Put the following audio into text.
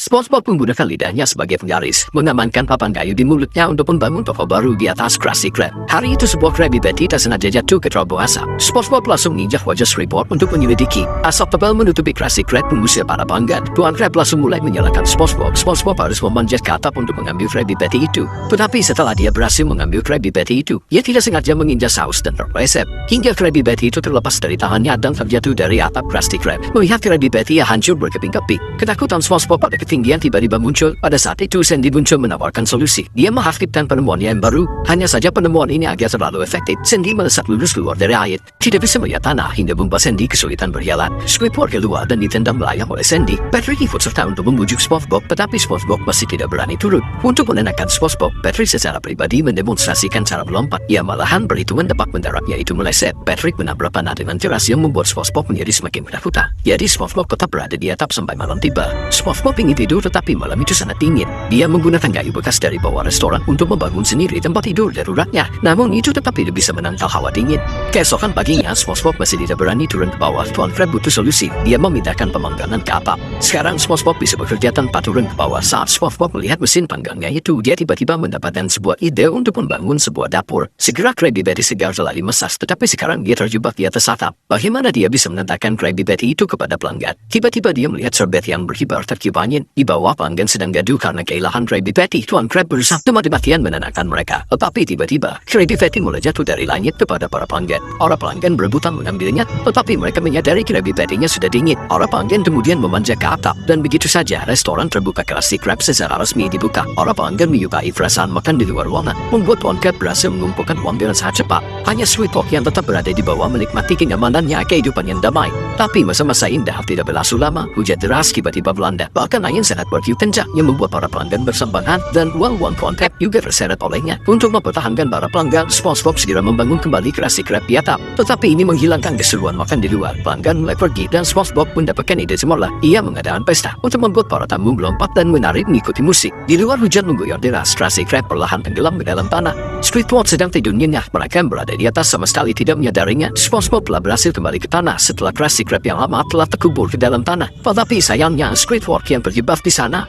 SpongeBob menggunakan lidahnya sebagai penggaris, mengamankan papan kayu di mulutnya untuk membangun toko baru di atas Krusty Krab. Hari itu sebuah Krabby Patty tak sengaja jatuh ke terowongan asap. SpongeBob langsung menginjak wajah Squidward untuk menyelidiki. Asap tebal menutupi Krusty Krab mengusir para pelanggan. Tuan Krab langsung mulai menyalahkan SpongeBob. SpongeBob harus memanjat ke atap untuk mengambil Krabby Patty itu. Tetapi setelah dia berhasil mengambil Krabby Patty itu, ia tidak sengaja menginjak saus dan terpeleset. Hingga Krabby Patty itu terlepas dari tangannya dan terjatuh dari atap Krusty Krab. Melihat Krabby Patty yang hancur berkeping-keping, ketakutan SpongeBob pada ketinggian tiba-tiba muncul. Pada saat itu Sandy muncul menawarkan solusi. Dia mengaktifkan penemuannya yang baru. Hanya saja penemuan ini agak terlalu efektif. Sandy melesat lurus keluar dari air. Tidak bisa melihat tanah hingga membuat Sandy kesulitan berjalan. Squidward keluar dan ditendang melayang oleh Sandy. Patrick ikut serta untuk membujuk SpongeBob, tetapi SpongeBob masih tidak berani turun. Untuk menenangkan SpongeBob, Patrick secara pribadi mendemonstrasikan cara melompat. Ia malahan berhitungan depak mendaratnya itu meleset. Patrick menabrak panah dengan keras yang membuat SpongeBob menjadi semakin ketakutan. Jadi SpongeBob tetap berada di atap sampai malam tiba. SpongeBob ingin tidur tetapi malam itu sangat dingin. Dia menggunakan kayu bekas dari bawah restoran untuk membangun sendiri tempat tidur daruratnya. Namun itu tetap tidak bisa menangkal hawa dingin. Keesokan paginya SpongeBob masih tidak berani turun ke bawah. Tuan Krab butuh solusi. Dia memindahkan pemanggangan ke atap. Sekarang SpongeBob bisa bekerja tanpa turun ke bawah. Saat SpongeBob melihat mesin panggangnya itu, dia tiba-tiba mendapatkan sebuah ide untuk membangun sebuah dapur. Segera Krabby Patty segar telah dimasak, tetapi sekarang dia terjebak di atas atap. Bagaimana dia bisa menentangkan Krabby Patty itu kepada pelanggan? Tiba-tiba dia melihat serbet yang berkibar tertiup angin. Di bawah pelanggan sedang gaduh karena kehilangan Krabby Patty. Tuan Krab berusaha mati-matian menenangkan mereka. Tetapi tiba-tiba Krabby Patty mulai jatuh dari langit kepada para pelanggan. Para pelanggan berebutan mengambilnya, tetapi mereka menyadari Krabby Patty-nya sudah dingin. Para pelanggan kemudian memanjat ke atap, dan begitu saja restoran terbuka Krusty Krab secara resmi dibuka. Para pelanggan menyukai perasaan makan di luar ruangan, membuat Tuan Krab berhasil mengumpulkan uang dengan sangat cepat. Hanya Squidward yang tetap berada di bawah menikmati kenyamanannya kehidupan yang damai. Tapi masa-masa indah tidak berlangsung lama. Hujan deras tiba-tiba melanda. Bahkan angin sangat bertiup kencang yang membuat para pelanggan bersambangan dan uang-uang Tuan Krab juga terseret olehnya. Untuk mempertahankan para pelanggan, SpongeBob segera membangun kembali Krusty Krab di atap. Tetapi ini menghilangkan keseruan makan di luar. Pelanggan mulai pergi dan SpongeBob mendapatkan ide semula. Ia mengadakan pesta untuk membuat para tamu melompat dan menari mengikuti musik. Di luar hujan mengguyur deras. Krusty Krab perlahan tenggelam ke dalam tanah. Squidward sedang tidur nyenyak. Mereka berada di atas sama sekali tidak menyadarinya. SpongeBob telah berhasil kembali ke tanah setelah Krusty Krab yang lama telah terkubur ke dalam tanah. Tetapi sayangnya Squidward yang terjebak di sana